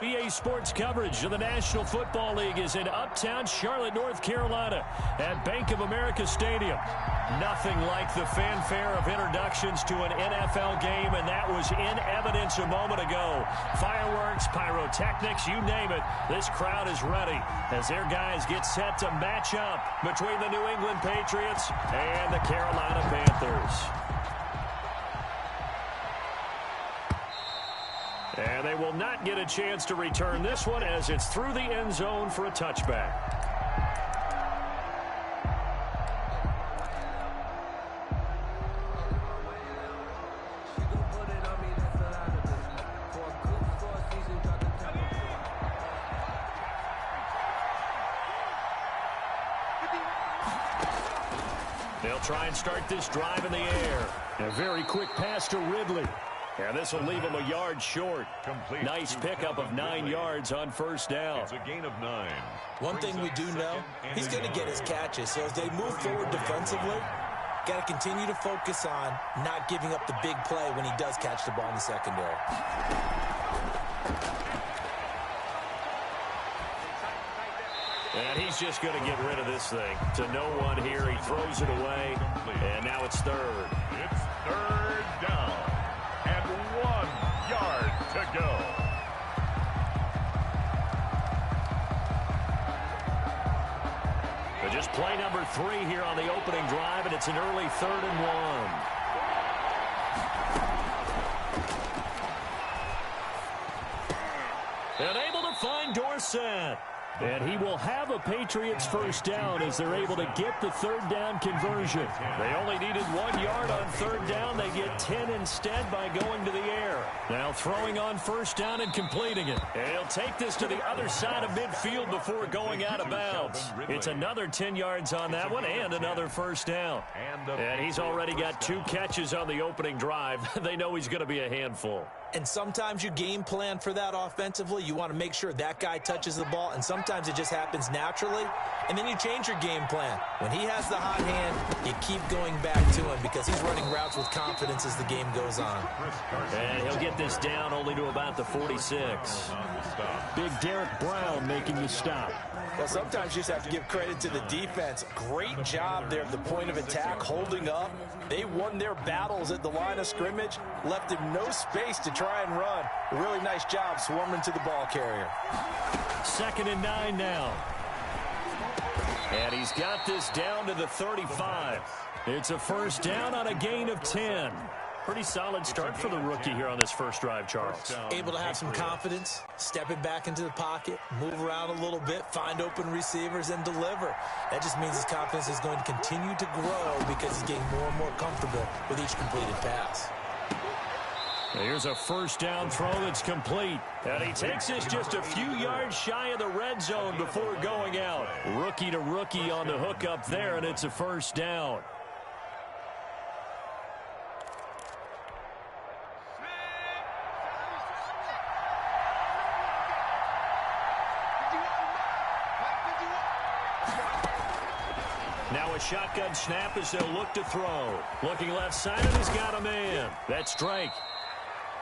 EA Sports coverage of the National Football League is in uptown Charlotte, North Carolina at Bank of America Stadium. Nothing like the fanfare of introductions to an NFL game, and that was in evidence a moment ago. Fireworks, pyrotechnics, you name it. This crowd is ready as their guys get set to match up between the New England Patriots and the Carolina Panthers. And they will not get a chance to return this one as it's through the end zone for a touchback. They'll try and start this drive in the air. A very quick pass to Ridley. And this will leave him a yard short. Complete. Nice pickup of 9 yards on first down. It's a gain of 9. One thing we do know, he's going to get his catches. So as they move forward defensively, got to continue to focus on not giving up the big play when he does catch the ball in the secondary. And he's just going to get rid of this thing. To no one here, he throws it away. And now it's third. It's third down. And 1 yard to go. But just play number 3 here on the opening drive, and it's an early 3rd and 1. And able to find Dorsett. And he will have a Patriots first down as they're able to get the third down conversion. They only needed 1 yard on third down. They get 10 instead by going to the air. Now throwing on first down and completing it. And he'll take this to the other side of midfield before going out of bounds. It's another 10 yards on that one and another first down. And he's already got 2 catches on the opening drive. They know he's going to be a handful. And sometimes you game plan for that offensively. You want to make sure that guy touches the ball, and sometimes it just happens naturally. And then you change your game plan. When he has the hot hand, you keep going back to him because he's running routes with confidence as the game goes on. And he'll get this down only to about the 46. Big Derek Brown making the stop. Well, sometimes you just have to give credit to the defense. Great job there at the point of attack, holding up. They won their battles at the line of scrimmage, left him no space to try and run. A really nice job swarming to the ball carrier. 2nd and 9 now. And he's got this down to the 35. It's a first down on a gain of 10. Pretty solid start for the rookie here on this first drive, Charles. Able to have some confidence, stepping back into the pocket, move around a little bit, find open receivers, and deliver. That just means his confidence is going to continue to grow because he's getting more and more comfortable with each completed pass. Here's a first down throw that's complete. And he takes this just a few yards shy of the red zone before going out. Rookie to rookie on the hook up there, and it's a first down. Now a shotgun snap as they'll look to throw. Looking left side, and he's got a man. That's Drake.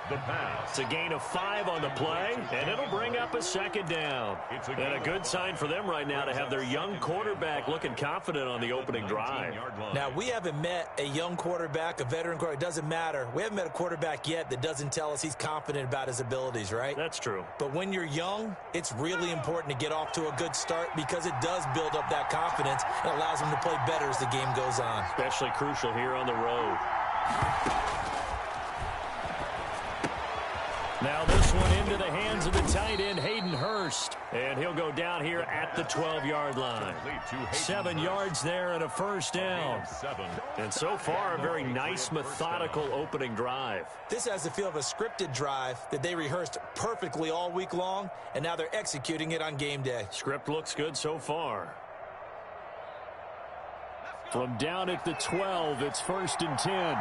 The pass. It's a gain of 5 on the play, and it'll bring up a second down. And a good sign for them right now to have their young quarterback looking confident on the opening drive. Now, we haven't met a young quarterback, a veteran quarterback. It doesn't matter. We haven't met a quarterback yet that doesn't tell us he's confident about his abilities, right? That's true. But when you're young, it's really important to get off to a good start because it does build up that confidence and allows him to play better as the game goes on. Especially crucial here on the road. Now this one into the hands of the tight end, Hayden Hurst. And he'll go down here at the 12-yard line. 7 yards there and a first down. And so far, a very nice, methodical opening drive. This has the feel of a scripted drive that they rehearsed perfectly all week long, and now they're executing it on game day. Script looks good so far. From down at the 12, it's 1st and 10.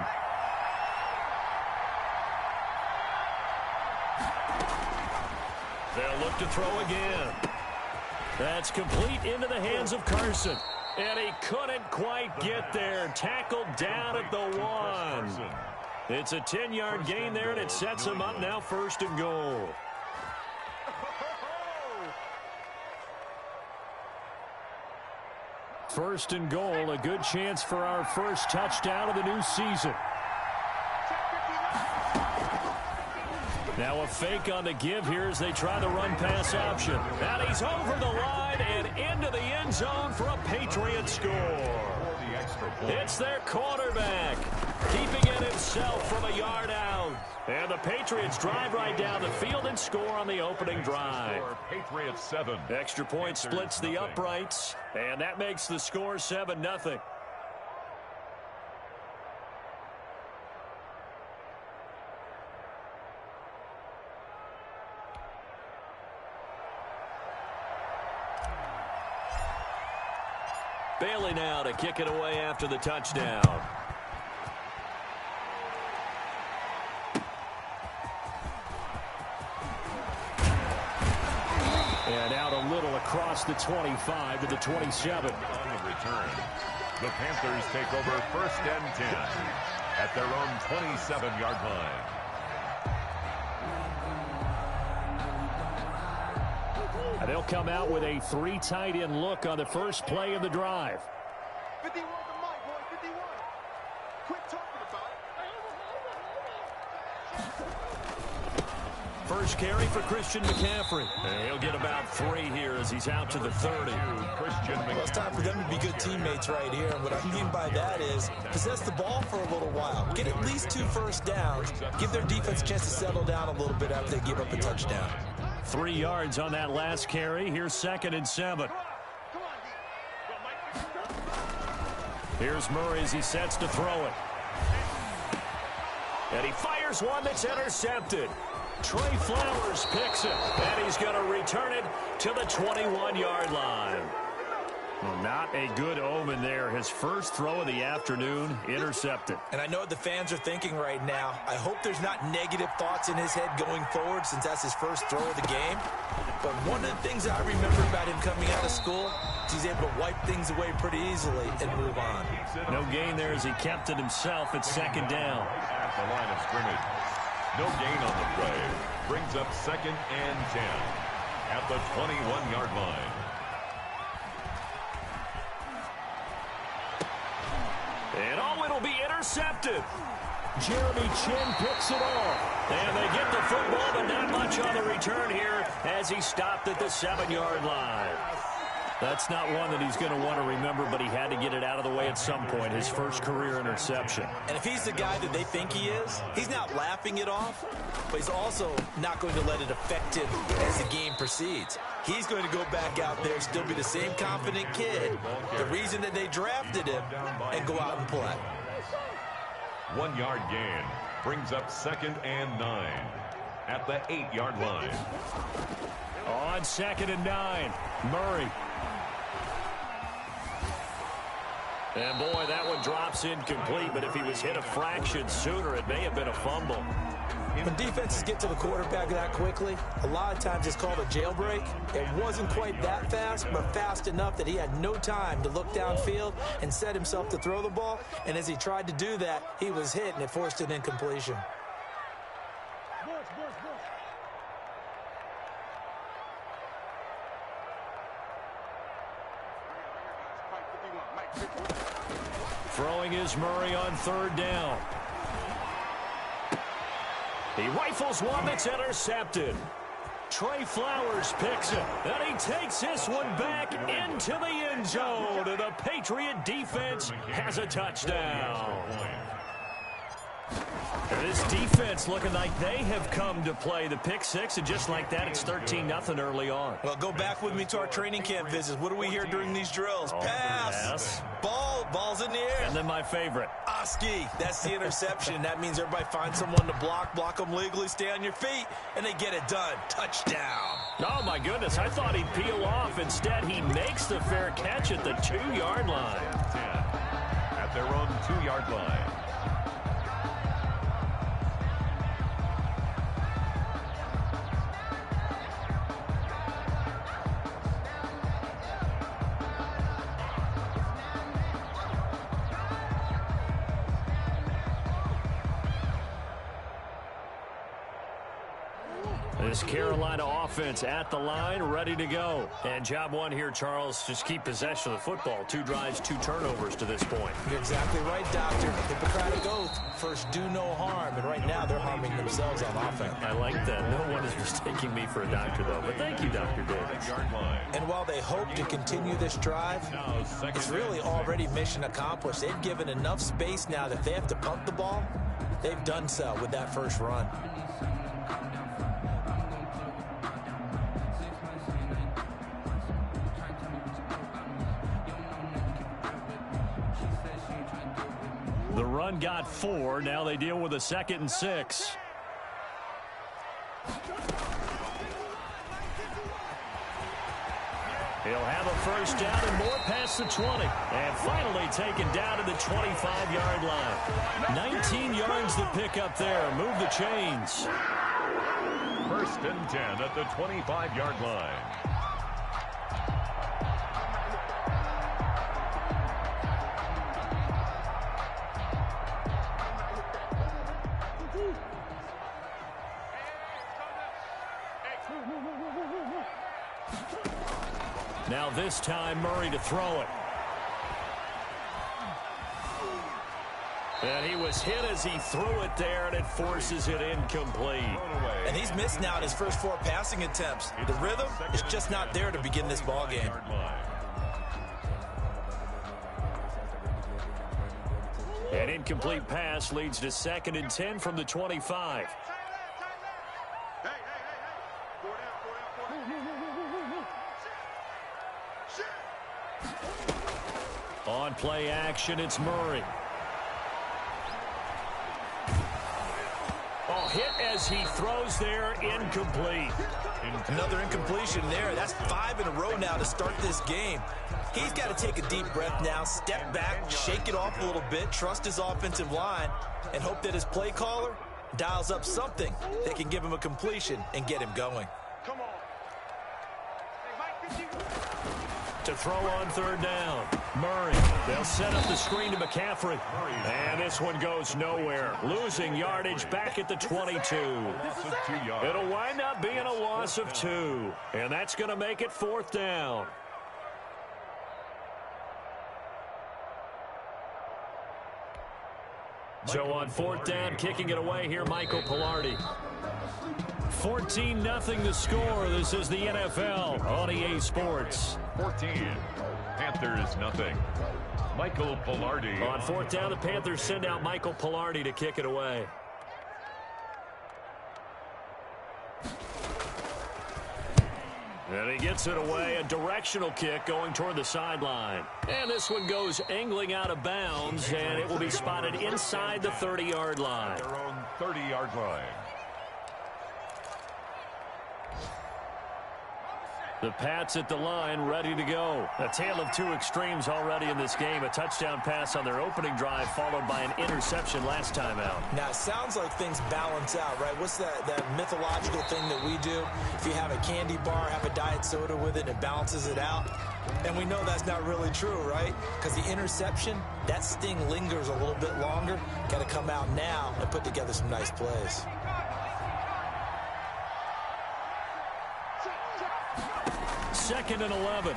They'll look to throw again. That's complete into the hands of Carson. And he couldn't quite get there. Tackled down at the 1. It's a 10-yard gain there, and it sets him up now 1st and goal. First and goal, a good chance for our first touchdown of the new season. Now a fake on the give here as they try the run-pass option. And he's over the line and into the end zone for a Patriot score. It's their quarterback, keeping it himself from a yard out. And the Patriots drive right down the field and score on the opening drive. Patriots 7. Extra point splits the uprights, and that makes the score 7-0. Bailey now to kick it away after the touchdown. And out a little across the 25 to the 27. On the return, the Panthers take over 1st and 10 at their own 27-yard line. And they'll come out with a 3 tight end look on the first play of the drive. 51 to Mike, boy, 51. Quit talking about it. First carry for Christian McCaffrey. And he'll get about 3 here as he's out to the 30. Well, it's time for them to be good teammates right here. And what I mean by that is possess the ball for a little while. Get at least 2 first downs. Give their defense a chance to settle down a little bit after they give up a touchdown. 3 yards on that last carry. Here's 2nd and 7. Here's Murray as he sets to throw it. And he fires one that's intercepted. Trey Flowers picks it, and he's going to return it to the 21-yard line. Well, not a good omen there. His first throw of the afternoon, intercepted. And I know what the fans are thinking right now. I hope there's not negative thoughts in his head going forward since that's his first throw of the game. But one of the things I remember about him coming out of school is he's able to wipe things away pretty easily and move on. No gain there as he kept it himself at 2nd down. At the line of scrimmage. No gain on the play. Brings up 2nd and 10 at the 21-yard line. And it'll be intercepted. Jeremy Chin picks it off. And they get the football, but not much on the return here as he stopped at the 7-yard line. That's not one that he's going to want to remember, but he had to get it out of the way at some point, his first career interception. And if he's the guy that they think he is, he's not laughing it off, but he's also not going to let it affect him as the game proceeds. He's going to go back out there, still be the same confident kid, the reason that they drafted him, and go out and play. 1-yard gain brings up 2nd and 9 at the 8-yard line. On 2nd and 9, Murray. And boy, that one drops incomplete, but if he was hit a fraction sooner, it may have been a fumble. When defenses get to the quarterback that quickly, a lot of times it's called a jailbreak. It wasn't quite that fast, but fast enough that he had no time to look downfield and set himself to throw the ball. And as he tried to do that, he was hit, and it forced an incompletion. Throwing is Murray on 3rd down. He rifles one that's intercepted. Trey Flowers picks it, and he takes this one back into the end zone, and the Patriot defense has a touchdown. And this defense looking like they have come to play the pick six, and just like that, it's 13-0 early on. Well, go back with me to our training camp visits. What do we hear during these drills? Pass. Ball's in the air. And then my favorite. Oski, that's the interception. That means everybody finds someone to block them legally, stay on your feet, and they get it done. Touchdown. Oh, my goodness. I thought he'd peel off. Instead, he makes the fair catch at the 2-yard line. 10 at their own 2-yard line. This Carolina offense at the line, ready to go. And job one here, Charles, just keep possession of the football. 2 drives, 2 turnovers to this point. You're exactly right, Doctor. Hippocratic oath. First, do no harm. And right now, they're harming themselves on offense. I like that. No one is mistaking me for a doctor, though. But thank you, Dr. Davis. And while they hope to continue this drive, it's really already mission accomplished. They've given enough space now that if they have to pump the ball, they've done so with that first run. The run got 4. Now they deal with a 2nd and 6. He'll have a first down and more past the 20. And finally taken down to the 25-yard line. 19 yards to pick up there. Move the chains. 1st and 10 at the 25-yard line. Now this time Murray to throw it. And he was hit as he threw it there, and it forces it incomplete. And he's missed now in his first 4 passing attempts. The rhythm is just not there to begin this ball game. An incomplete pass leads to 2nd and 10 from the 25. On play action, it's Murray. Oh, hit as he throws there, incomplete. Another incompletion there. That's 5 in a row now to start this game. He's got to take a deep breath now, step back, shake it off a little bit, trust his offensive line, and hope that his play caller dials up something that can give him a completion and get him going. Come on. To throw on 3rd down. Murray. They'll set up the screen to McCaffrey. And this one goes nowhere. Losing yardage back at the 22. It'll wind up being a loss of 2. And that's going to make it 4th down. So on 4th down, kicking it away here, Michael Pilardi. 14-0 the score. This is the NFL on EA Sports. 14. Panthers nothing. Michael Pilardi. On 4th down, the Panthers send out Michael Pilardi to kick it away. And he gets it away, a directional kick going toward the sideline. And this one goes angling out of bounds, and it will be spotted inside the 30-yard line. Their own 30-yard line. The Pats at the line, ready to go. A tale of 2 extremes already in this game. A touchdown pass on their opening drive, followed by an interception last time out. Now, it sounds like things balance out, right? What's that mythological thing that we do? If you have a candy bar, have a diet soda with it, it balances it out. And we know that's not really true, right? Because the interception, that sting lingers a little bit longer. Got to come out now and put together some nice plays. Second and 11.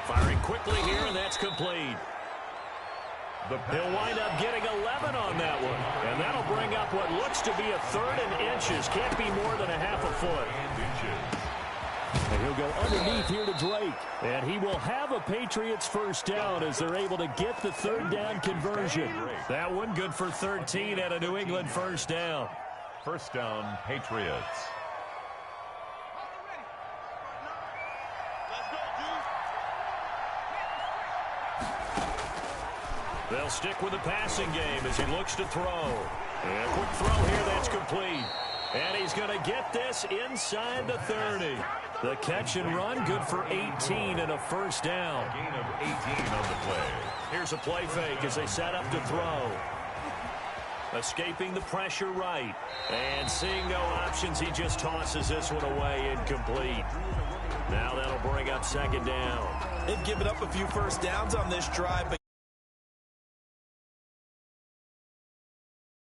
Firing quickly here, and that's complete. He'll wind up getting 11 on that one. And that'll bring up what looks to be a 3rd and inches. Can't be more than a half a foot. And he'll go underneath here to Drake. And he will have a Patriots first down as they're able to get the 3rd down conversion. That one good for 13 at a New England first down. First down, Patriots. They'll stick with the passing game as he looks to throw. And a quick throw here, that's complete. And he's going to get this inside the 30. The catch and run, good for 18 and a first down. Gain of 18 on the play. Here's a play fake as they set up to throw. Escaping the pressure right. And seeing no options, he just tosses this one away, incomplete. Now that'll bring up 2nd down. They've given up a few first downs on this drive, but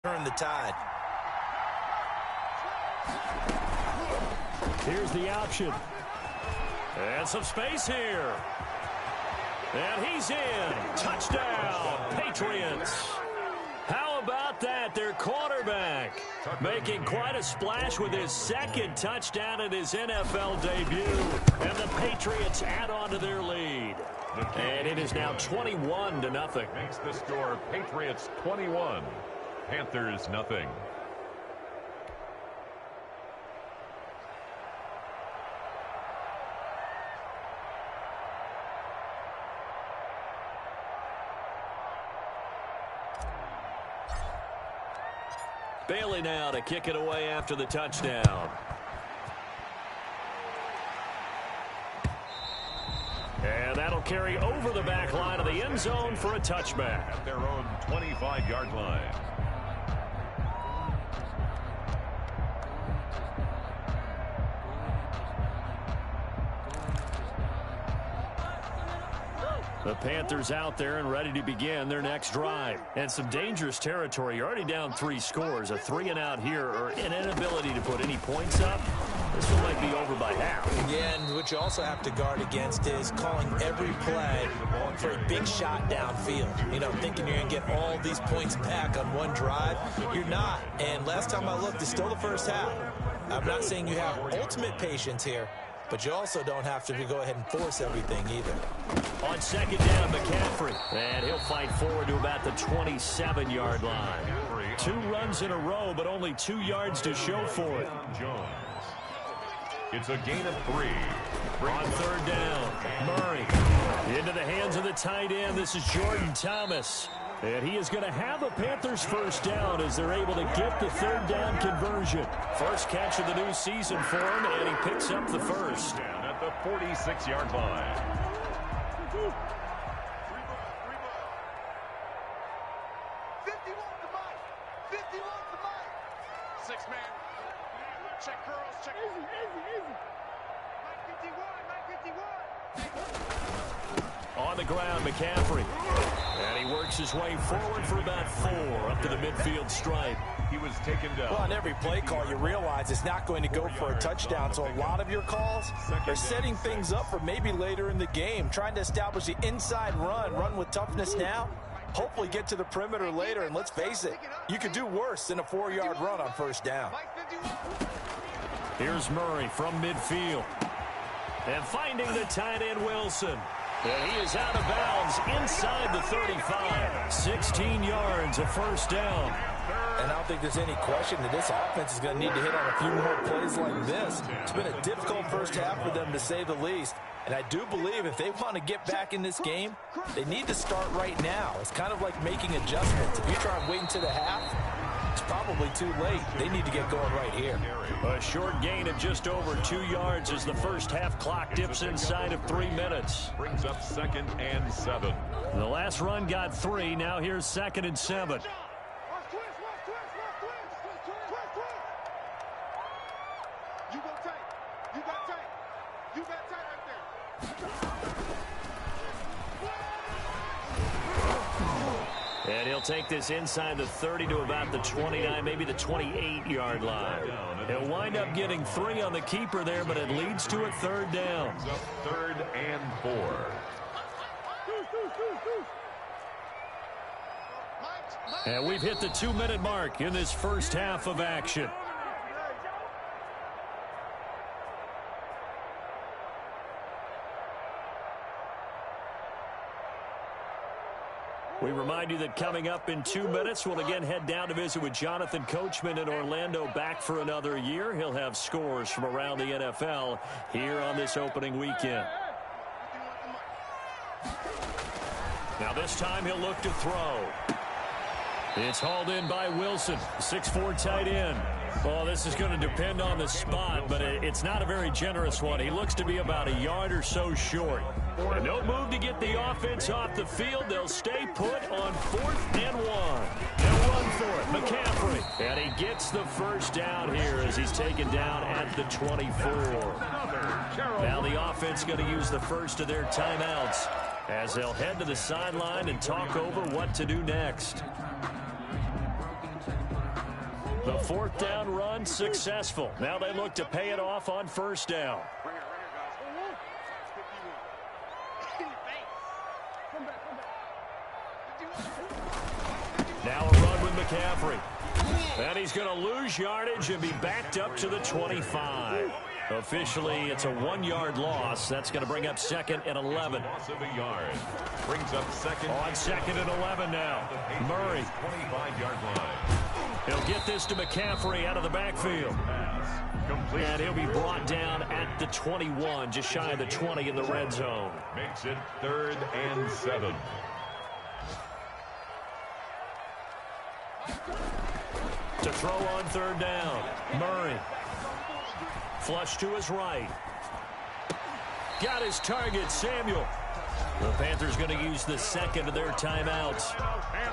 turn the tide. Here's the option. And some space here. And he's in. Touchdown, Patriots. How about that? Their quarterback making quite a splash with his second touchdown in his NFL debut. And the Patriots add on to their lead. And it is now 21-0. Makes the score Patriots 21, Panthers nothing. Bailey now to kick it away after the touchdown. And that'll carry over the back line of the end zone for a touchback. At their own 25-yard line. The Panthers out there and ready to begin their next drive. And some dangerous territory. You're already down 3 scores. A 3-and-out here or an inability to put any points up. This one might be over by half. Yeah, and what you also have to guard against is calling every play for a big shot downfield. You know, thinking you're going to get all these points back on one drive. You're not. And last time I looked, it's still the first half. I'm not saying you have ultimate patience here, but you also don't have to go ahead and force everything either. On second down, McCaffrey. And he'll fight forward to about the 27-yard line. 2 runs in a row, but only 2 yards to show for it. Jones. It's a gain of 3. On third down, Murray into the hands of the tight end. This is Jordan Thomas. And he is going to have a Panthers first down as they're able to get the third down conversion. First catch of the new season for him, and he picks up the first. Down at the 46-yard line. 6-man. Check curls, check. Easy. 951. On the ground, McCaffrey. And he works his way forward for about 4 up to the midfield stripe. He was taken down. Well, on every play call, you realize it's not going to go for a touchdown. So a lot of your calls are setting things up for maybe later in the game, trying to establish the inside run with toughness now, hopefully get to the perimeter later. And let's face it, you could do worse than a 4-yard run on first down. Here's Murray from midfield. And finding the tight end, Wilson. And he is out of bounds inside the 35. 16 yards, a first down. And I don't think there's any question that this offense is going to need to hit on a few more plays like this. It's been a difficult first half for them, to say the least. And I do believe if they want to get back in this game, they need to start right now. It's kind of like making adjustments. If you try and wait until the half, it's probably too late. They need to get going right here. A short gain of just over 2 yards as the first half clock dips inside of 3 minutes. Brings up 2nd and 7. The last run got 3. Now here's 2nd and 7. You got tight right there. And he'll take this inside the 30 to about the 29, maybe the 28-yard line. He'll wind up getting 3 on the keeper there, but it leads to a third down. Brings up 3rd and 4. And we've hit the 2-minute mark in this first half of action. We remind you that coming up in 2 minutes, we'll again head down to visit with Jonathan Coachman in Orlando, back for another year. He'll have scores from around the NFL here on this opening weekend. Now this time he'll look to throw. It's hauled in by Wilson, 6'4" tight end. Well, this is going to depend on the spot, but it's not a very generous one. He looks to be about a yard or so short. And no move to get the offense off the field. They'll stay put on 4th and 1. They'll run for it. McCaffrey. And he gets the first down here as he's taken down at the 24. Now the offense going to use the first of their timeouts as they'll head to the sideline and talk over what to do next. The fourth down run successful. Now they look to pay it off on first down. Now a run with McCaffrey. And he's going to lose yardage and be backed up to the 25. Officially, it's a 1-yard loss. That's going to bring up 2nd and 11. Loss of a yard. Brings up second. On 2nd and 11 now. Murray. 25-yard line. He'll get this to McCaffrey out of the backfield. And he'll be brought down at the 21, just shy of the 20 in the red zone. Makes it 3rd and 7. To throw on 3rd down. Murray. Flush to his right. Got his target, Samuel. The Panthers going to use the 2nd of their timeouts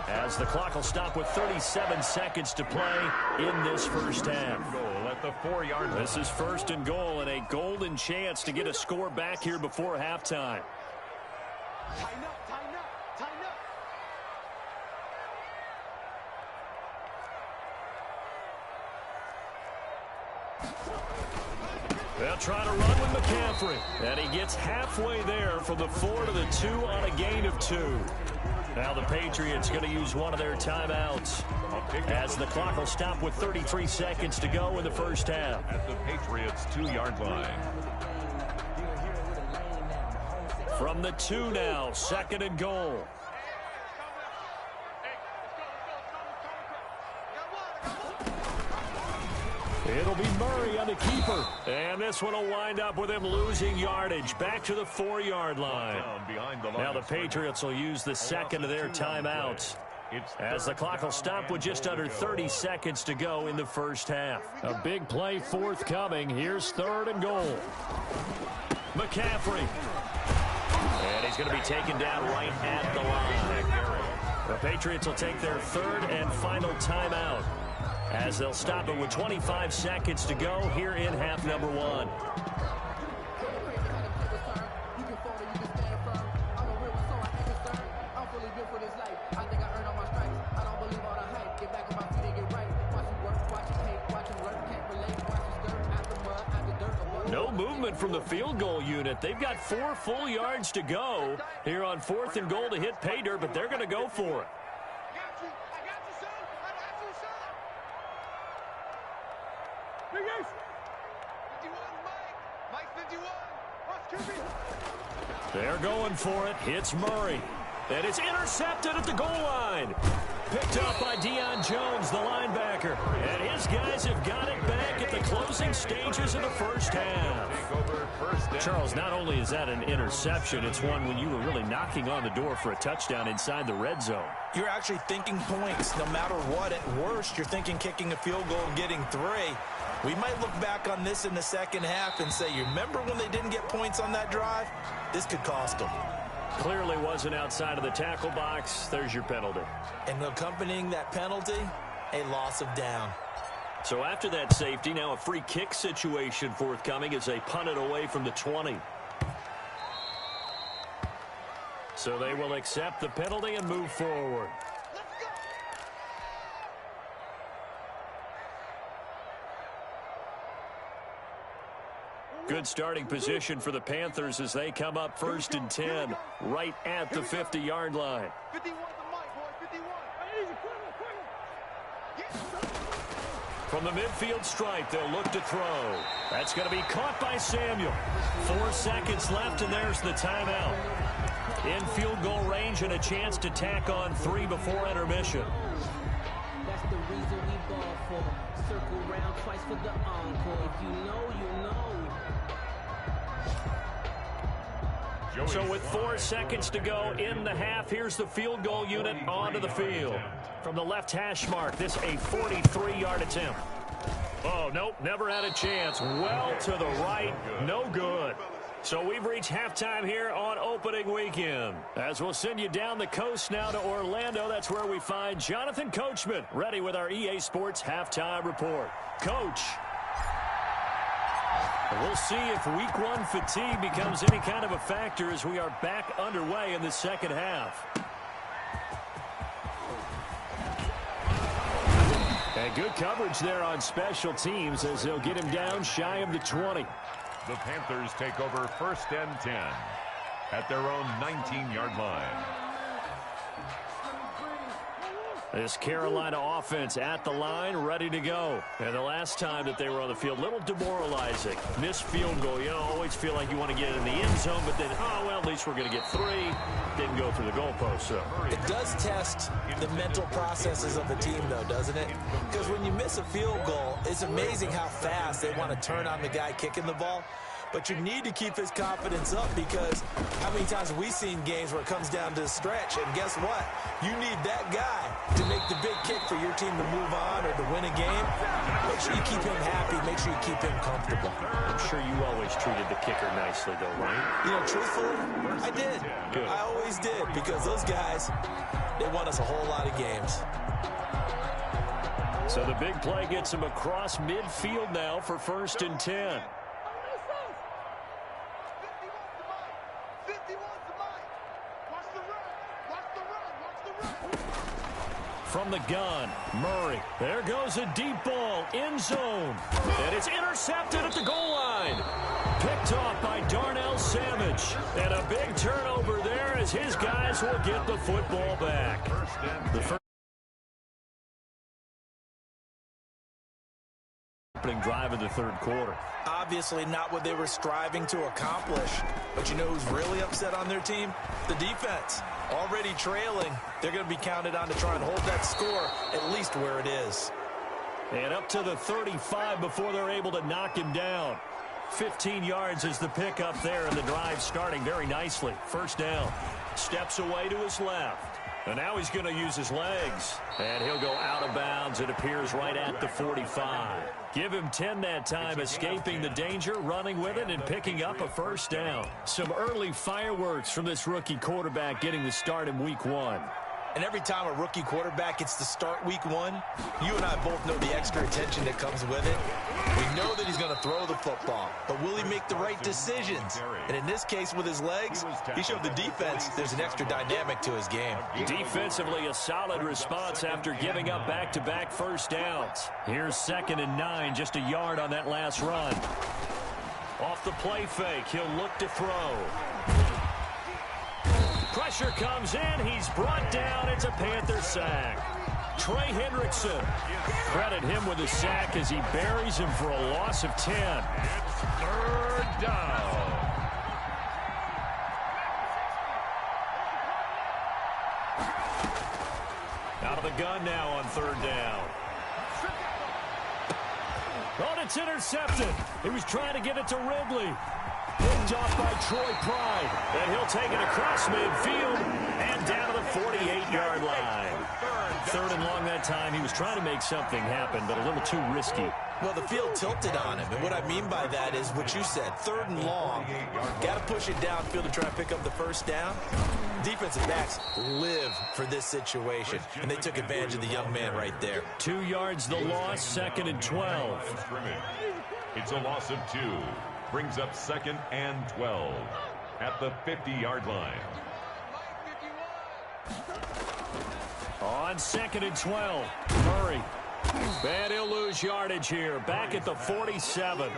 as the clock will stop with 37 seconds to play in this first half. Goal at the 4-yard line. This is 1st and goal and a golden chance to get a score back here before halftime. Tighten up, tighten up, tighten up. They'll try to run with McCaffrey. And he gets halfway there from the 4 to the 2 on a gain of 2. Now the Patriots going to use one of their timeouts as the clock will stop with 33 seconds to go in the first half. At the Patriots' 2-yard line. From the 2 now, 2nd and goal. It'll be Murray on the keeper. And this one will wind up with him losing yardage back to the 4-yard line. Now the Patriots will use the 2nd of their timeouts as the clock will stop with just under 30 seconds to go in the first half. A big play forthcoming. Here's 3rd and goal. McCaffrey. And he's going to be taken down right at the line. The Patriots will take their 3rd and final timeout as they'll stop it with 25 seconds to go here in half number 1. No movement from the field goal unit. They've got 4 full yards to go here on 4th and goal to hit pay dirt, but they're going to go for it. They're going for it. Hits Murray. And it's intercepted at the goal line. Picked up by Deion Jones, the linebacker. And his guys have got it back at the closing stages of the first half. Charles, not only is that an interception, it's one when you were really knocking on the door for a touchdown inside the red zone. You're actually thinking points no matter what. At worst, you're thinking kicking a field goal and getting 3. We might look back on this in the second half and say, you remember when they didn't get points on that drive? This could cost them. Clearly wasn't outside of the tackle box. There's your penalty. And accompanying that penalty, a loss of down. So after that safety, now a free kick situation forthcoming as they punt it away from the 20. So they will accept the penalty and move forward. Good starting position for the Panthers as they come up 1st and 10 right at the 50-yard line. 51 the mic, boy, 51. From the midfield stripe, they'll look to throw. That's going to be caught by Samuel. 4 seconds left, and there's the timeout. In field goal range and a chance to tack on 3 before intermission. That's the reason we ball for. Circle round twice for the encore. If you know, you know. So with 4 seconds to go in the half, here's the field goal unit onto the field. From the left hash mark, this a 43-yard attempt. Oh, nope, never had a chance. Well to the right, no good. So we've reached halftime here on opening weekend. As we'll send you down the coast now to Orlando, that's where we find Jonathan Coachman, ready with our EA Sports halftime report. Coach. We'll see if week 1 fatigue becomes any kind of a factor as we are back underway in the second half. And good coverage there on special teams as they'll get him down shy of the 20. The Panthers take over 1st and 10 at their own 19-yard line. This Carolina offense at the line, ready to go. And the last time that they were on the field, a little demoralizing. Missed field goal. You always feel like you want to get in the end zone, but then, oh, well, at least we're going to get 3. Didn't go through the goalpost, so. It does test the mental processes of the team, though, doesn't it? Because when you miss a field goal, it's amazing how fast they want to turn on the guy kicking the ball. But you need to keep his confidence up because how many times have we seen games where it comes down to the stretch? And guess what? You need that guy to make the big kick for your team to move on or to win a game. Make sure you keep him happy. Make sure you keep him comfortable. I'm sure you always treated the kicker nicely, though, right? You know, truthfully, I did. Good. I always did because those guys, they won us a whole lot of games. So the big play gets him across midfield now for 1st and 10. From the gun, Murray. There goes a deep ball, end zone. And it's intercepted at the goal line. Picked off by Darnell Savage. And a big turnover there as his guys will get the football back. The first opening drive of the 3rd quarter. Obviously not what they were striving to accomplish. But you know who's really upset on their team? The defense. Already trailing, they're going to be counted on to try and hold that score at least where it is. And up to the 35 before they're able to knock him down. 15 yards is the pickup there, and the drive starting very nicely. 1st down. Steps away to his left. And now he's going to use his legs. And he'll go out of bounds. It appears right at the 45. Give him 10 that time, escaping the danger, running with it, and picking up a 1st down. Some early fireworks from this rookie quarterback getting the start in week 1. And every time a rookie quarterback gets to start week 1, you and I both know the extra attention that comes with it. We know that he's going to throw the football, but will he make the right decisions? And in this case, with his legs, he showed the defense there's an extra dynamic to his game. Defensively, a solid response after giving up back-to-back 1st downs. Here's 2nd and 9, just a yard on that last run. Off the play fake, he'll look to throw. Pressure comes in. He's brought down. It's a Panther sack. Trey Hendrickson. Credit him with a sack as he buries him for a loss of 10. It's 3rd down. Out of the gun now on 3rd down. Oh, it's intercepted. He was trying to get it to Ridley. Picked off by Troy Pride. And he'll take it across midfield and down to the 48-yard line. 3rd and long that time. He was trying to make something happen, but a little too risky. Well, the field tilted on him, and what I mean by that is what you said, 3rd and long. Got to push it downfield to try and pick up the 1st down. Defensive backs live for this situation, and they took advantage of the young man right there. 2 yards the loss, 2nd and 12. It's a loss of 2. Brings up 2nd and 12 at the 50-yard line. On 2nd and 12, Murray. And he'll lose yardage here. Back at the 47.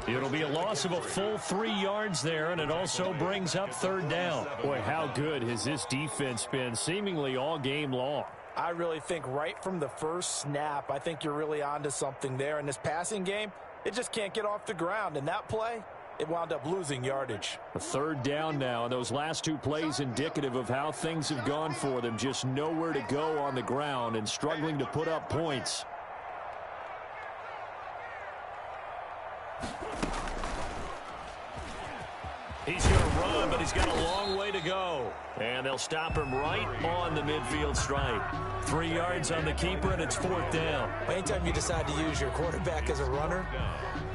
It'll be a loss of a full 3 yards there, and it also brings up 3rd down. Boy, how good has this defense been seemingly all game long? I really think right from the first snap, I think you're really onto something there. In this passing game, it just can't get off the ground. And that play, it wound up losing yardage. A 3rd down now, and those last 2 plays indicative of how things have gone for them. Just nowhere to go on the ground and struggling to put up points. He's going to run, but he's got a long way to go. And they'll stop him right on the midfield stripe. 3 yards on the keeper, and it's 4th down. Anytime you decide to use your quarterback as a runner,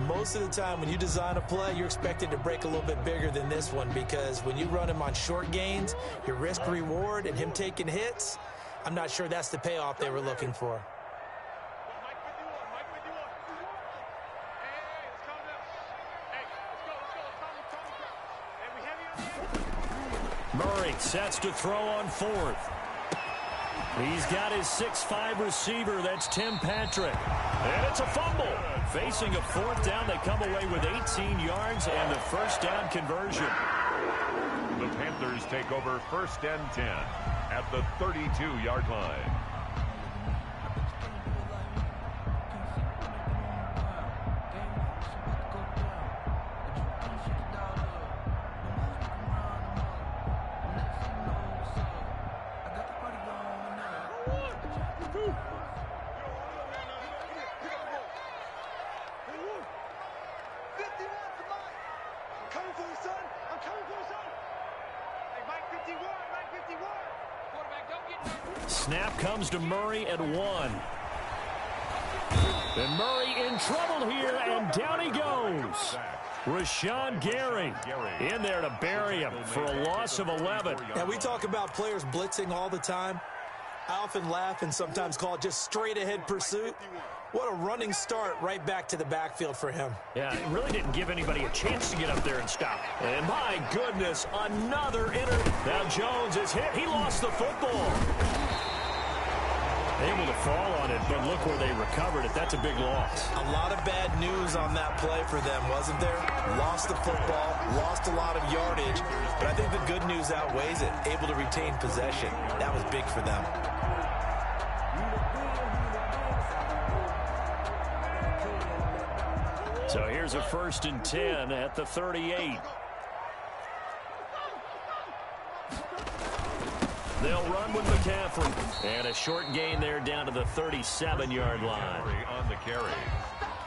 most of the time when you design a play, you're expected to break a little bit bigger than this one because when you run him on short gains, your risk-reward and him taking hits, I'm not sure that's the payoff they were looking for. Murray sets to throw on 4th. He's got his 6'5" receiver. That's Tim Patrick. And it's a fumble. Facing a fourth down, they come away with 18 yards and the first down conversion. The Panthers take over 1st and 10 at the 32-yard line. Snap comes to Murray at 1. And Murray in trouble here, and down he goes. Rashawn Gary in there to bury him for a loss of 11. Now, we talk about players blitzing all the time. I often laugh and sometimes call it just straight-ahead pursuit. What a running start right back to the backfield for him. Yeah, it really didn't give anybody a chance to get up there and stop. And my goodness, another Now Jones is hit. He lost the football. Able to fall on it, but look where they recovered it. That's a big loss. A lot of bad news on that play for them, wasn't there? Lost the football, lost a lot of yardage, but I think the good news outweighs it. Able to retain possession. That was big for them. So here's a 1st and 10 at the 38. They'll run with McCaffrey. And a short gain there down to the 37-yard line. On the carry.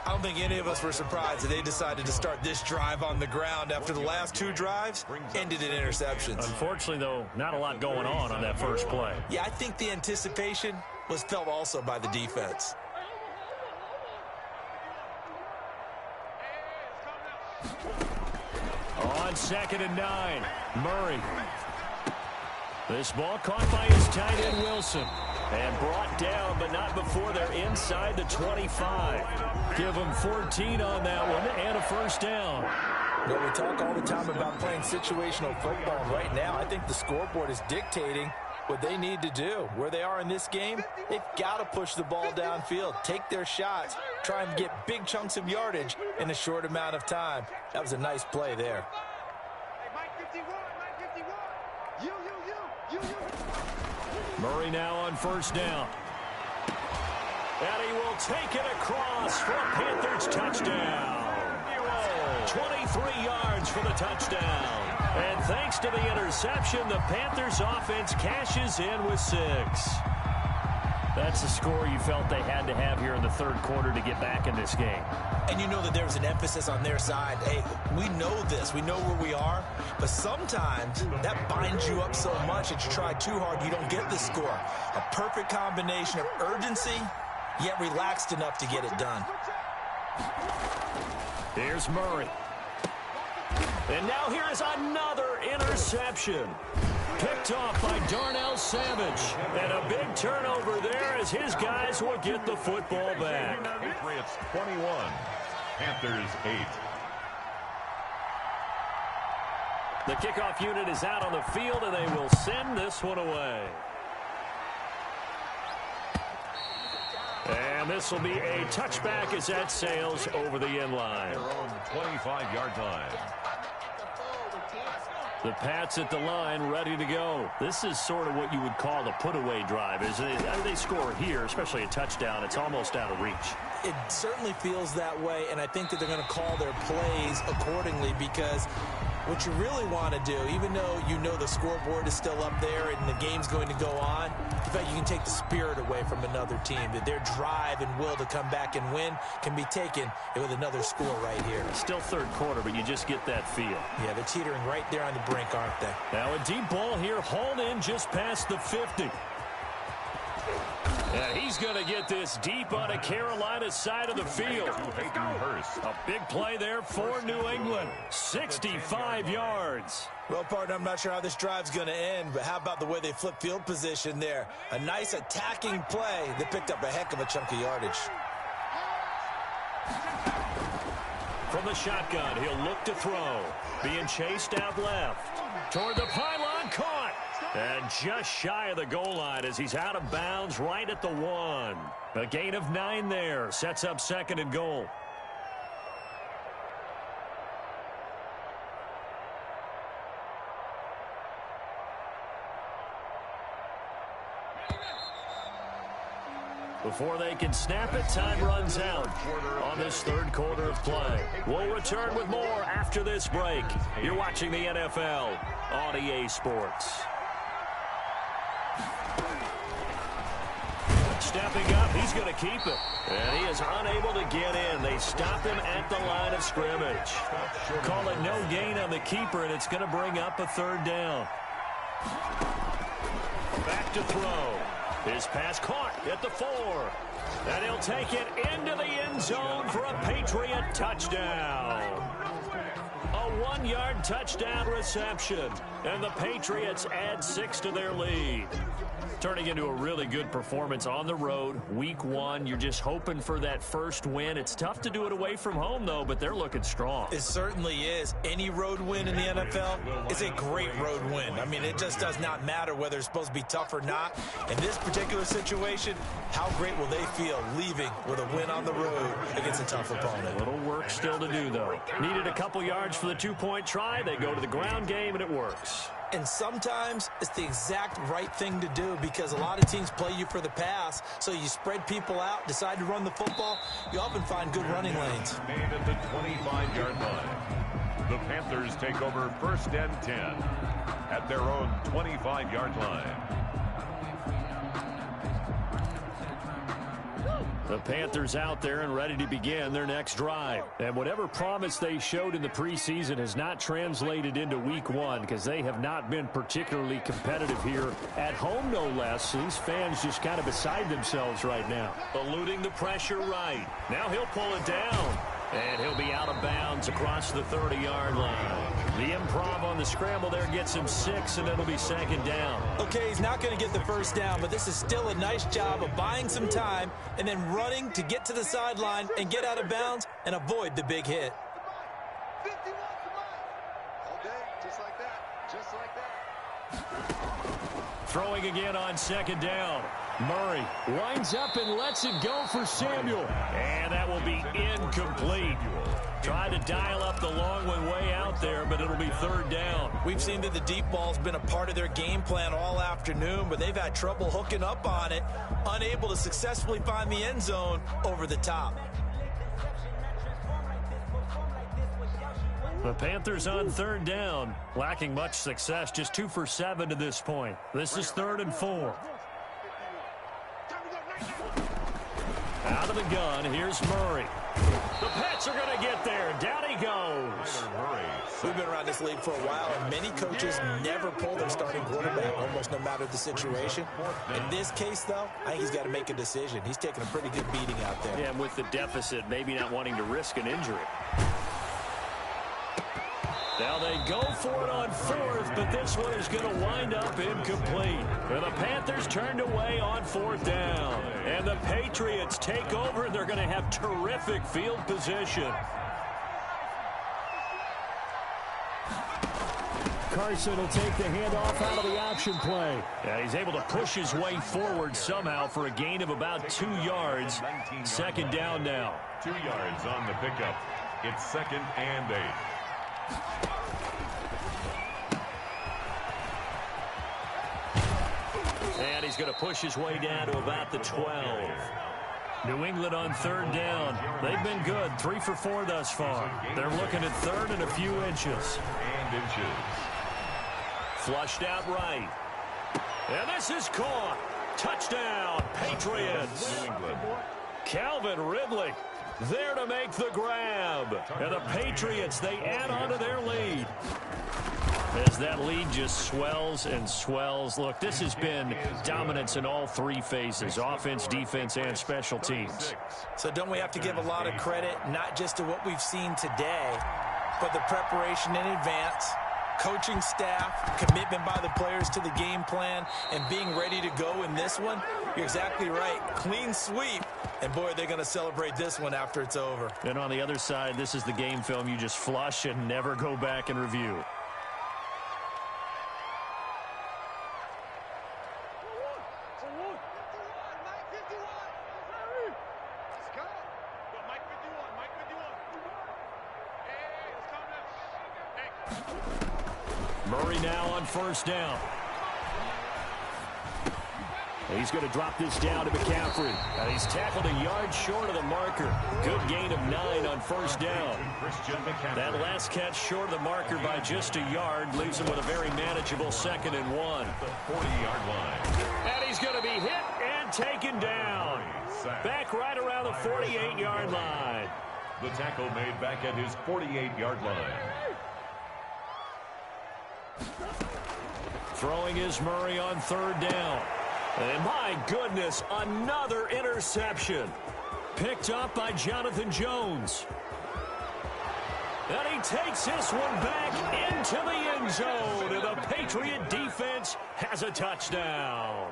I don't think any of us were surprised that they decided to start this drive on the ground after the last 2 drives ended in interceptions. Unfortunately, though, not a lot going on that first play. Yeah, I think the anticipation was felt also by the defense. On 2nd and 9, Murray. This ball caught by his tight end Wilson. And brought down, but not before they're inside the 25. Give them 14 on that one and a first down. Well, we talk all the time about playing situational football. And right now, I think the scoreboard is dictating what they need to do. Where they are in this game, they've got to push the ball downfield, take their shots, try and get big chunks of yardage in a short amount of time. That was a nice play there. Murray now on first down. And he will take it across for a Panthers touchdown. 23 yards for the touchdown. And thanks to the interception, the Panthers offense cashes in with 6. That's the score you felt they had to have here in the third quarter to get back in this game. And you know that there was an emphasis on their side. Hey, we know this. We know where we are. But sometimes that binds you up so much that you try too hard, you don't get the score. A perfect combination of urgency, yet relaxed enough to get it done. Here's Murray. And now here is another interception. Picked off by Darnell Savage. And a big turnover there as his guys will get the football back. Patriots 21, Panthers 8. The kickoff unit is out on the field, and they will send this one away. And this will be a touchback as that sails over the end line. Their own 25-yard line. The Pats at the line, ready to go. This is sort of what you would call the put-away drive. They score here, especially a touchdown. It's almost out of reach. It certainly feels that way, and I think that they're going to call their plays accordingly because what you really want to do, even though you know the scoreboard is still up there and the game's going to go on, in fact, you can take the spirit away from another team. That their drive and will to come back and win can be taken with another score right here. Still third quarter, but you just get that feel. Yeah, they're teetering right there on the brink, aren't they? Now a deep ball here, hauled in just past the 50. And he's going to get this deep on a Carolina side of the field. A big play there for New England. 65 yards. Well, partner, I'm not sure how this drive's going to end, but how about the way they flip field position there? A nice attacking play that picked up a heck of a chunk of yardage. From the shotgun, he'll look to throw. Being chased out left. Toward the pylon, caught. And And just shy of the goal line as he's out of bounds right at the 1. A gain of 9 there. Sets up 2nd and goal. Before they can snap it, time runs out on this 3rd quarter of play. We'll return with more after this break. You're watching the NFL on EA Sports. Stepping up, he's going to keep it. And he is unable to get in. They stop him at the line of scrimmage. Call it no gain on the keeper, and it's going to bring up a 3rd down. Back to throw. His pass caught at the 4. And he'll take it into the end zone for a Patriot touchdown. A 1-yard touchdown reception. And the Patriots add 6 to their lead. Turning into a really good performance on the road. Week 1, you're just hoping for that first win. It's tough to do it away from home, though, but they're looking strong. It certainly is. Any road win in the NFL is a great road win. I mean, it just does not matter whether it's supposed to be tough or not. In this particular situation, how great will they feel leaving with a win on the road against a tough opponent? A little work still to do, though. Needed a couple yards for the 2-point try. They go to the ground game, and it works. And sometimes it's the exact right thing to do because a lot of teams play you for the pass. So you spread people out, decide to run the football. You often find good running lanes. Made at the 25-yard line. The Panthers take over 1st and 10 at their own 25-yard line. The Panthers out there and ready to begin their next drive. And whatever promise they showed in the preseason has not translated into week 1 because they have not been particularly competitive here at home, no less. These fans just kind of beside themselves right now. Eluding the pressure right. Now he'll pull it down. And he'll be out of bounds across the 30-yard line. The improv on the scramble there gets him 6, and it'll be 2nd down. Okay, he's not going to get the 1st down, but this is still a nice job of buying some time and then running to get to the sideline and get out of bounds and avoid the big hit. 51 all day, just like that, just like that. Throwing again on 2nd down. Murray winds up and lets it go for Samuel. And that will be incomplete. Tried to dial up the long one way out there, but it'll be 3rd down. We've seen that the deep ball's been a part of their game plan all afternoon, but they've had trouble hooking up on it, unable to successfully find the end zone over the top. The Panthers on 3rd down, lacking much success, just 2 for 7 to this point. This is 3rd and 4. Out of the gun, here's Murray. The Pats are going to get there. Down he goes. We've been around this league for a while, and many coaches never pull their starting quarterback, almost no matter the situation. In this case, though, I think he's got to make a decision. He's taking a pretty good beating out there. Yeah, and with the deficit, maybe not wanting to risk an injury. Now they go for it on 4th, but this one is going to wind up incomplete. And the Panthers turned away on 4th down. And the Patriots take over, and they're going to have terrific field position. Carson will take the handoff out of the option play. And he's able to push his way forward somehow for a gain of about 2 yards. 2nd down now. 2 yards on the pickup. It's 2nd and 8. And he's going to push his way down to about the 12. New England on 3rd down. They've been good, 3 for 4 thus far. They're looking at 3rd and a few inches. Flushed out right. And this is caught. Touchdown, Patriots. New England. Calvin Ridley there to make the grab. And the Patriots, they add on to their lead. As that lead just swells and swells. Look, this has been dominance in all 3 phases, offense, defense, and special teams. So don't we have to give a lot of credit, not just to what we've seen today, but the preparation in advance, coaching staff, commitment by the players to the game plan, and being ready to go in this one? You're exactly right. Clean sweep. And, boy, they're going to celebrate this one after it's over. And on the other side, this is the game film you just flush and never go back and review. Murray now on first down. He's going to drop this down to McCaffrey. And he's tackled a yard short of the marker. Good gain of 9 on first down. That last catch short of the marker by just a yard leaves him with a very manageable 2nd and 1. The 40-yard line. And he's going to be hit and taken down. Back right around the 48-yard line. The tackle made back at his 48-yard line. Throwing is Murray on third down. And my goodness, another interception. Picked up by Jonathan Jones. And he takes this one back into the end zone. And the Patriot defense has a touchdown.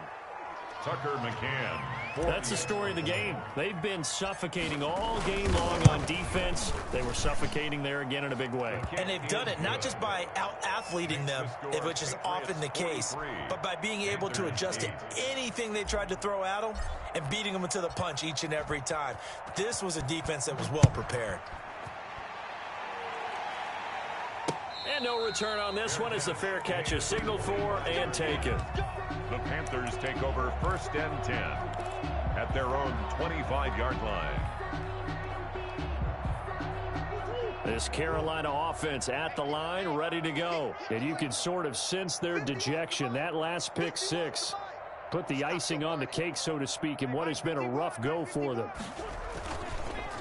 Tucker McCann. That's the story of the game. They've been suffocating all game long on defense. They were suffocating there again in a big way. And they've done it not just by out-athleting them, which is often the case, but by being able to adjust to anything they tried to throw at them and beating them to the punch each and every time. This was a defense that was well prepared. And no return on this one as the fair catch is signaled for and taken. The Panthers take over 1st and 10 at their own 25-yard line. This Carolina offense at the line, ready to go. And you can sort of sense their dejection. That last pick 6 put the icing on the cake, so to speak, in what has been a rough go for them.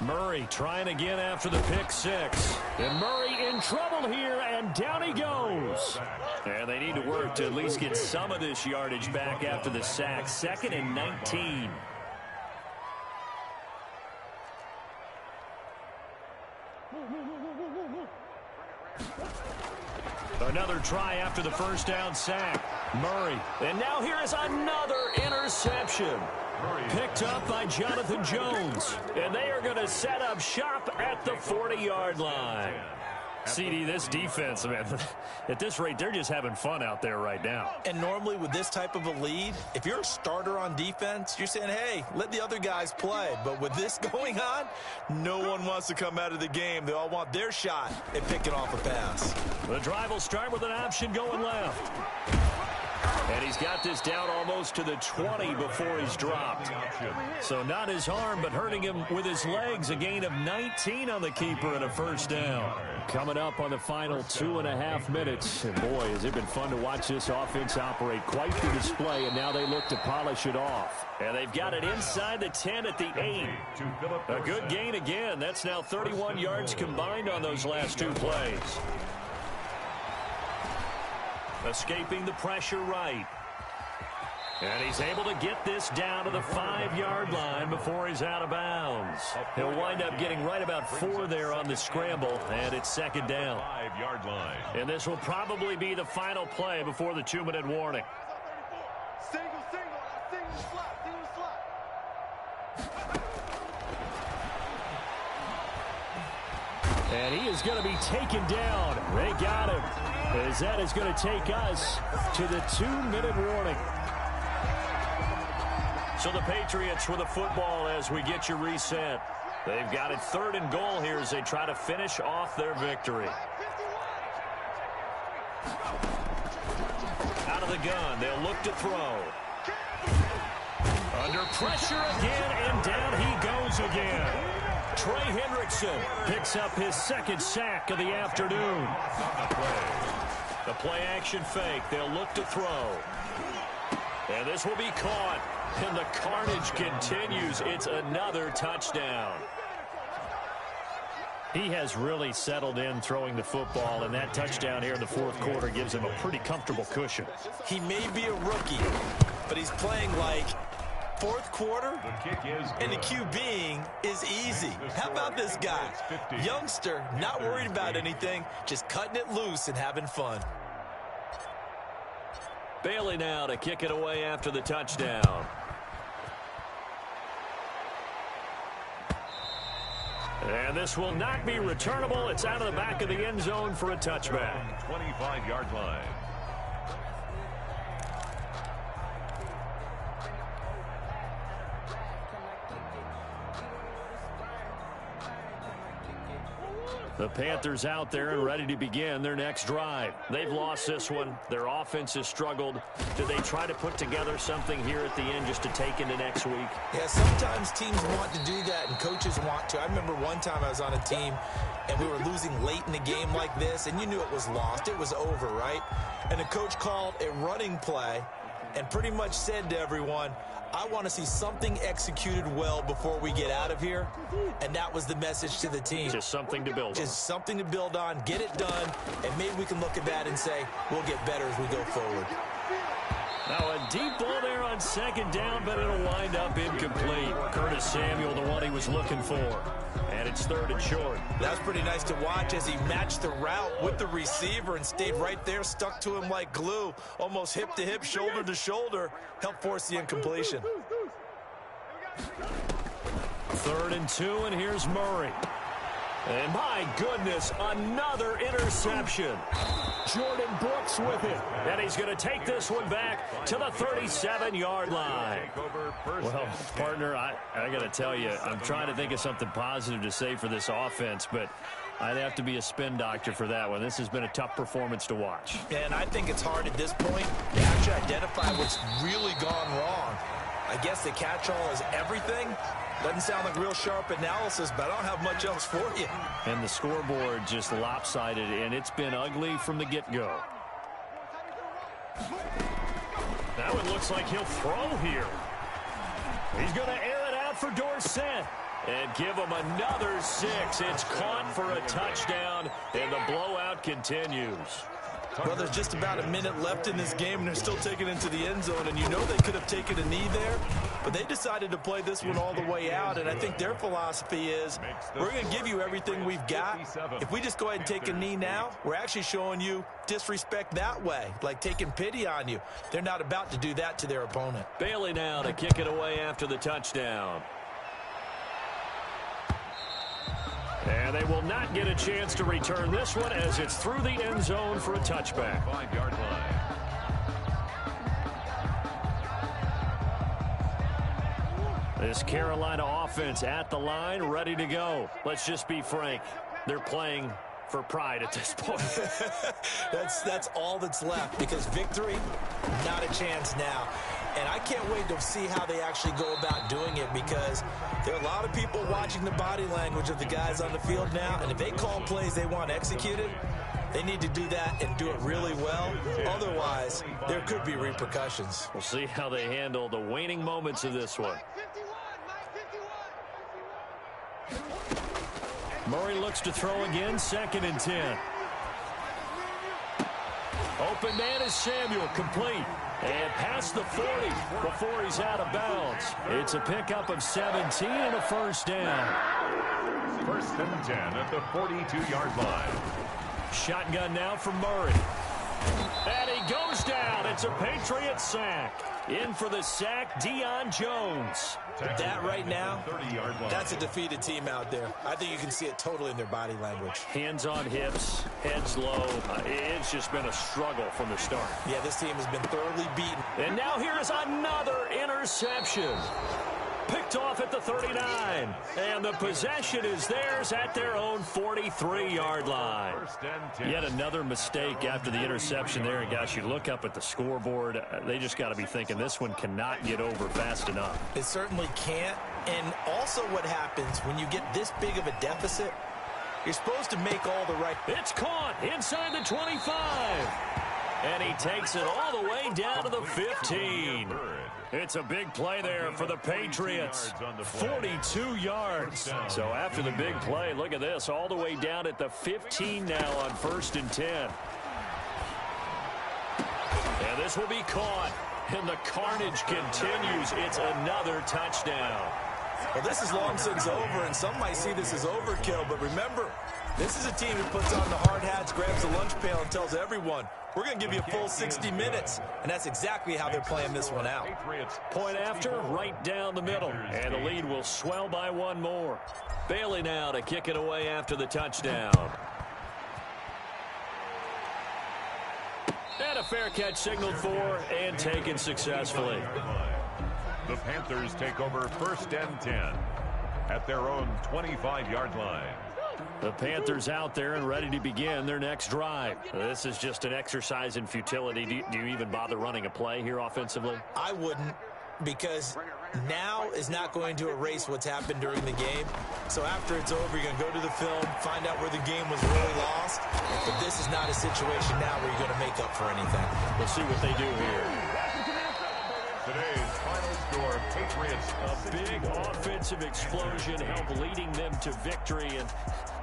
Murray trying again after the pick 6. And Murray in trouble here, and down he goes. And they need to work to at least get some of this yardage back after the sack. 2nd and 19. Another try after the first down sack. Murray. And now here is another interception. Picked up by Jonathan Jones. And they are going to set up shop at the 40-yard line. CD, this defense, man, at this rate, they're just having fun out there right now. And normally with this type of a lead, if you're a starter on defense, you're saying, hey, let the other guys play. But with this going on, no one wants to come out of the game. They all want their shot at picking off a pass. The drive will start with an option going left. And he's got this down almost to the 20 before he's dropped. So not his arm, but hurting him with his legs. A gain of 19 on the keeper and a first down. Coming up on the final 2.5 minutes. And boy, has it been fun to watch this offense operate. Quite the display, and now they look to polish it off. And they've got it inside the 10 at the 8. A good gain again. That's now 31 yards combined on those last 2 plays. Escaping the pressure right. And he's able to get this down to the 5-yard line before he's out of bounds. He'll wind up getting right about 4 there on the scramble, and it's 2nd down. 5-yard line. And this will probably be the final play before the 2-minute warning. Single slot. And he is going to be taken down. They got him. As that is going to take us to the 2-minute warning. So the Patriots with the football as we get you reset. They've got it 3rd and goal here as they try to finish off their victory. Out of the gun, they'll look to throw. Under pressure again, and down he goes again. Trey Hendrickson picks up his 2nd sack of the afternoon. The play action fake. They'll look to throw. And this will be caught. And the carnage continues. It's another touchdown. He has really settled in throwing the football, and that touchdown here in the 4th quarter gives him a pretty comfortable cushion. He may be a rookie, but he's playing like 4th quarter, and the QBing is easy. How about this guy? Youngster, not worried about anything, just cutting it loose and having fun. Bailey now to kick it away after the touchdown. And this will not be returnable. It's out of the back of the end zone for a touchback. 25-yard line. The Panthers out there and ready to begin their next drive. They've lost this one. Their offense has struggled. Do they try to put together something here at the end just to take into next week? Yeah, sometimes teams want to do that and coaches want to. I remember one time I was on a team and we were losing late in a game like this, and you knew it was lost. It was over, right? And the coach called a running play and pretty much said to everyone, I want to see something executed well before we get out of here. And that was the message to the team. Just something to build on. Just something to build on, get it done, and maybe we can look at that and say, we'll get better as we go forward. Now a deep ball there on second down, but it'll wind up incomplete. Curtis Samuel, the one he was looking for. And it's third and short. That's pretty nice to watch as he matched the route with the receiver and stayed right there, stuck to him like glue, almost hip to hip, shoulder to shoulder, helped force the incompletion. 3rd and 2, and here's Murray. And my goodness, another interception. Jordan Brooks with it. And he's going to take this one back to the 37-yard line. Well, partner, I got to tell you, I'm trying to think of something positive to say for this offense, but I'd have to be a spin doctor for that one. This has been a tough performance to watch. And I think it's hard at this point to actually identify what's really gone wrong. I guess the catch-all is everything. Doesn't sound like real sharp analysis, but I don't have much else for you. And the scoreboard just lopsided, and it's been ugly from the get-go. That one looks like he'll throw here. He's going to air it out for Dorsett. And give him another 6. It's caught for a touchdown, and the blowout continues. Well, there's just about a minute left in this game, and they're still taking it into the end zone. And you know they could have taken a knee there, but they decided to play this one all the way out. And I think their philosophy is, we're going to give you everything we've got. If we just go ahead and take a knee now, we're actually showing you disrespect that way, like taking pity on you. They're not about to do that to their opponent. Bailey now to kick it away after the touchdown. And they will not get a chance to return this one as it's through the end zone for a touchback. 5-yard line. This Carolina offense at the line, ready to go. Let's just be frank. They're playing for pride at this point. That's all that's left, because victory, not a chance now. And I can't wait to see how they actually go about doing it, because there are a lot of people watching the body language of the guys on the field now, and if they call plays they want executed, they need to do that and do it really well. Otherwise, there could be repercussions. We'll see how they handle the waning moments of this one. Murray looks to throw again, 2nd and 10. Open man is Samuel, complete. And past the 40 before he's out of bounds. It's a pickup of 17 and a first down. 1st and 10 at the 42-yard line. Shotgun now for Murray. And he goes down. It's a Patriot sack. In for the sack, Deion Jones. That right now, that's a defeated team out there. I think you can see it totally in their body language. Hands on hips, heads low. It's just been a struggle from the start. Yeah, this team has been thoroughly beaten. And now here is another interception. Picked off at the 39. And the possession is theirs at their own 43-yard line. Yet another mistake after the interception there. And gosh, you look up at the scoreboard, they just got to be thinking this one cannot get over fast enough. It certainly can't. And also what happens when you get this big of a deficit, you're supposed to make all the right. It's caught inside the 25. And he takes it all the way down to the 15. It's a big play there for the Patriots. 42 yards. So after the big play, look at this, all the way down at the 15 now on 1st and 10. And this will be caught. And the carnage continues. It's another touchdown. Well, this is long since over, and some might see this as overkill. But remember, this is a team who puts on the hard hats, grabs the lunch pail, and tells everyone, we're going to give you a full 60 minutes. And that's exactly how they're playing this one out. Point after, right down the middle. And the lead will swell by one more. Bailey now to kick it away after the touchdown. And a fair catch signaled for and taken successfully. The Panthers take over 1st and 10 at their own 25-yard line. The Panthers out there and ready to begin their next drive. This is just an exercise in futility. Do you even bother running a play here offensively? I wouldn't, because now is not going to erase what's happened during the game. So after it's over, you're going to go to the film, find out where the game was really lost. But this is not a situation now where you're going to make up for anything. We'll see what they do here. Today's final score, Patriots. A big offensive explosion helped leading them to victory. And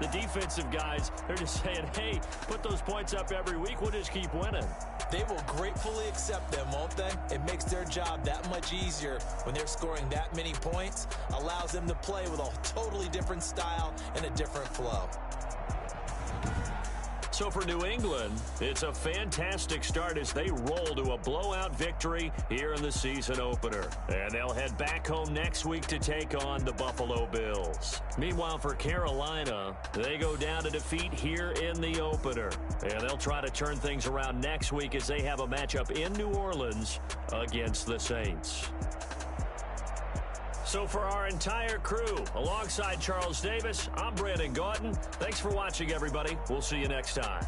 the defensive guys, they're just saying, hey, put those points up every week. We'll just keep winning. They will gratefully accept them, won't they? It makes their job that much easier when they're scoring that many points. Allows them to play with a totally different style and a different flow. So for New England, it's a fantastic start as they roll to a blowout victory here in the season opener. And they'll head back home next week to take on the Buffalo Bills. Meanwhile, for Carolina, they go down to defeat here in the opener. And they'll try to turn things around next week as they have a matchup in New Orleans against the Saints. So for our entire crew, alongside Charles Davis, I'm Brandon Gauton. Thanks for watching, everybody. We'll see you next time.